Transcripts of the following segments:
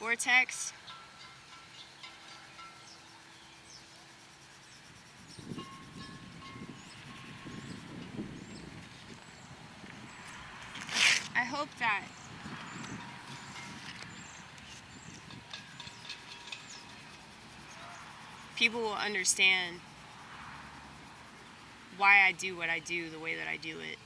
vortex. I hope that people will understand why I do what I do the way that I do it.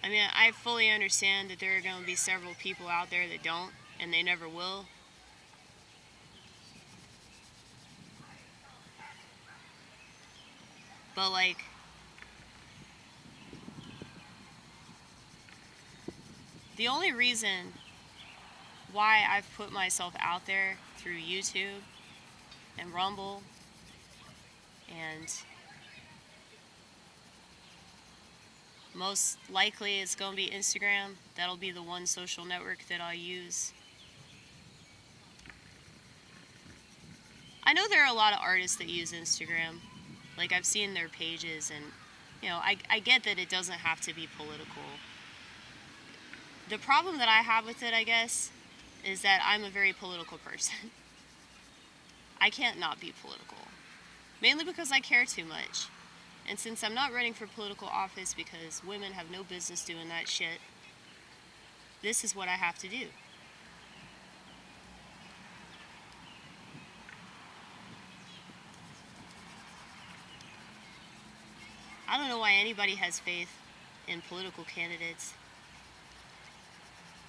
I mean, I fully understand that there are going to be several people out there that don't, and they never will. But, like, the only reason why I've put myself out there through YouTube and Rumble and most likely it's going to be Instagram. That'll be the one social network that I'll use. I know there are a lot of artists that use Instagram. Like, I've seen their pages, and, you know, I get that it doesn't have to be political. The problem that I have with it, I guess, is that I'm a very political person. I can't not be political. Mainly because I care too much. And since I'm not running for political office because women have no business doing that shit, this is what I have to do. I don't know why anybody has faith in political candidates.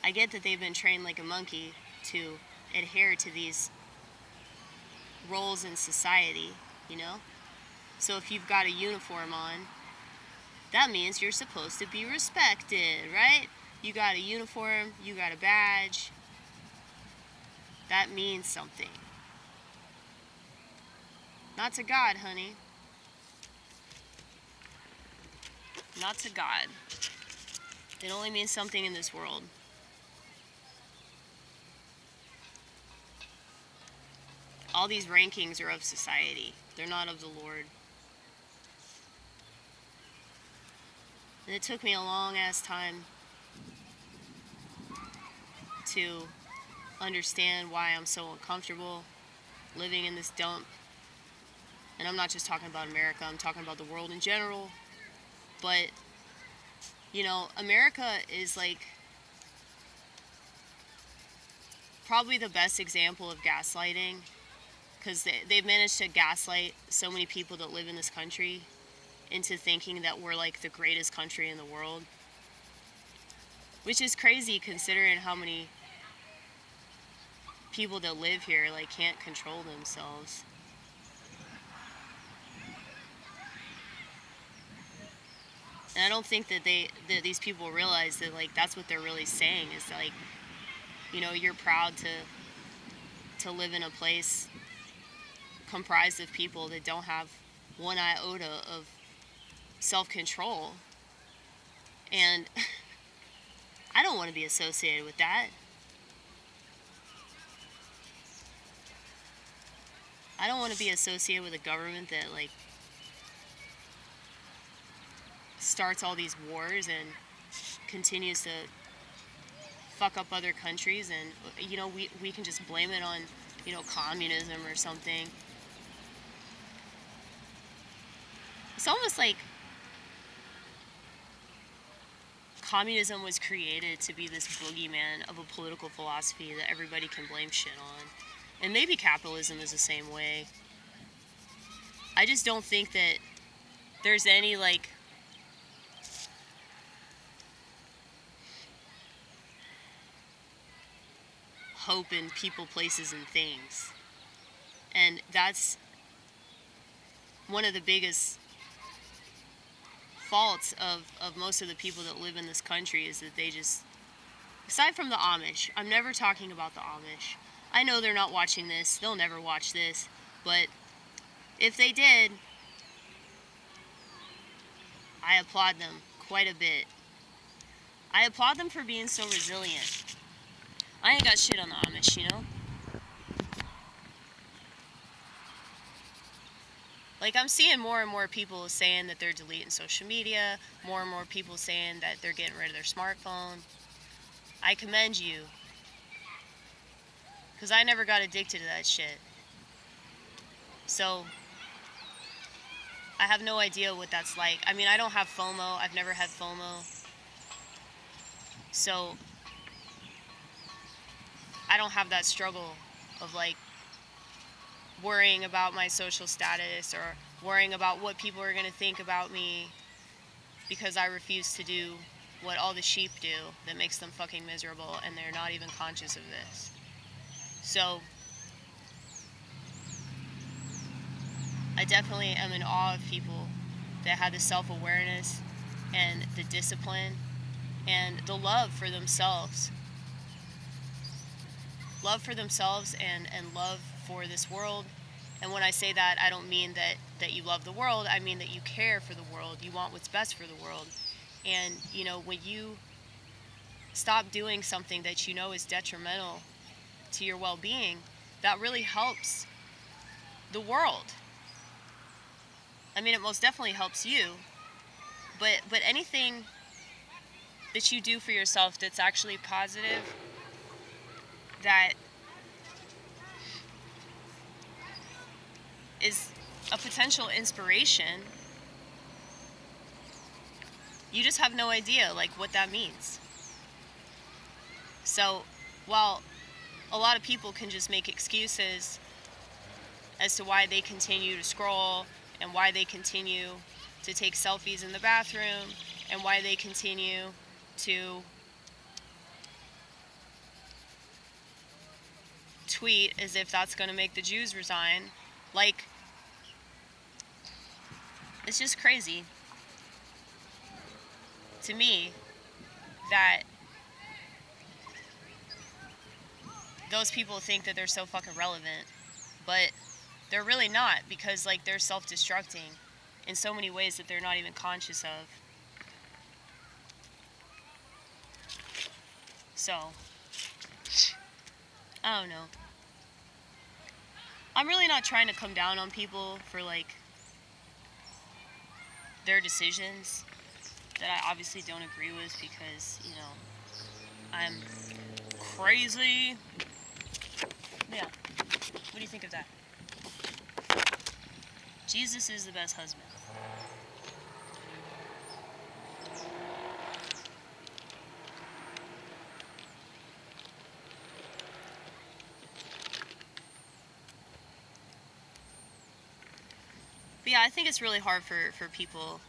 I get that they've been trained like a monkey to adhere to these roles in society, you know? So if you've got a uniform on, that means you're supposed to be respected, right? You got a uniform, you got a badge. That means something. Not to God, honey. Not to God. It only means something in this world. All these rankings are of society. They're not of the Lord. And it took me a long ass time to understand why I'm so uncomfortable living in this dump. And I'm not just talking about America, I'm talking about the world in general. But, you know, America is like probably the best example of gaslighting, because they've managed to gaslight so many people that live in this country into thinking that we're like the greatest country in the world, which is crazy considering how many people that live here like can't control themselves. And I don't think that these people realize that, like, that's what they're really saying is, like, you know, you're proud to live in a place comprised of people that don't have one iota of self-control. And I don't want to be associated with that. I don't want to be associated with a government that, like, starts all these wars and continues to fuck up other countries, and, you know, we can just blame it on, you know, communism or something. It's almost like communism was created to be this boogeyman of a political philosophy that everybody can blame shit on. And maybe capitalism is the same way. I just don't think that there's any, like, hope in people, places, and things. And that's one of the biggest faults of most of the people that live in this country, is that they just, aside from the Amish, I'm never talking about the Amish. I know they're not watching this, they'll never watch this, but if they did, I applaud them quite a bit. I applaud them for being so resilient. I ain't got shit on the Amish, you know? Like, I'm seeing more and more people saying that they're deleting social media, more and more people saying that they're getting rid of their smartphone. I commend you, because I never got addicted to that shit. So, I have no idea what that's like. I mean, I don't have FOMO. I've never had FOMO. So, I don't have that struggle of, like, worrying about my social status or worrying about what people are going to think about me because I refuse to do what all the sheep do that makes them fucking miserable, and they're not even conscious of this. So, I definitely am in awe of people that have the self-awareness and the discipline and the love for themselves. Love for themselves and love for this world. And when I say that, I don't mean that you love the world. I mean that you care for the world. You want what's best for the world. And, you know, when you stop doing something that you know is detrimental to your well-being, that really helps the world. I mean, it most definitely helps you. But anything that you do for yourself that's actually positive, that is a potential inspiration, you just have no idea, like, what that means. So, while a lot of people can just make excuses as to why they continue to scroll and why they continue to take selfies in the bathroom and why they continue to tweet as if that's going to make the Jews resign, like, it's just crazy to me that those people think that they're so fucking relevant, but they're really not, because, like, they're self-destructing in so many ways that they're not even conscious of. So, I don't know. I'm really not trying to come down on people for, like, their decisions that I obviously don't agree with, because, you know, I'm crazy. Yeah. What do you think of that? Jesus is the best husband. But yeah, I think it's really hard for people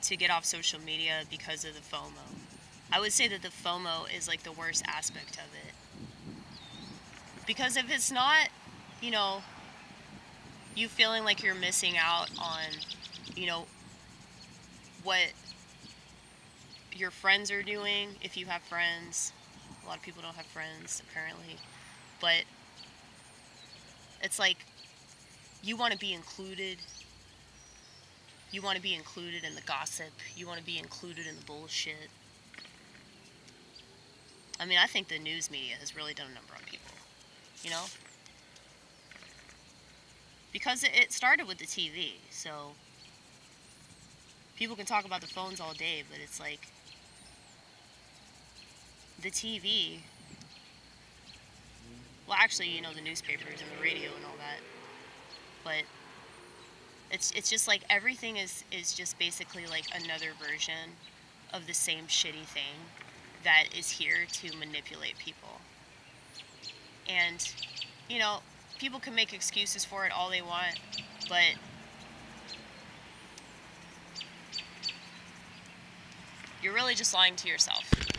to get off social media because of the FOMO. I would say that the FOMO is, like, the worst aspect of it. Because if it's not, you know, you feeling like you're missing out on, you know, what your friends are doing, if you have friends. A lot of people don't have friends, apparently. But it's like, you want to be included. You want to be included in the gossip. You want to be included in the bullshit. I mean, I think the news media has really done a number on people, you know? Because it started with the TV, so people can talk about the phones all day, but it's like, the TV, well, actually, you know, the newspapers and the radio and all that, but it's just like everything is just basically like another version of the same shitty thing that is here to manipulate people. And, you know, people can make excuses for it all they want, but you're really just lying to yourself.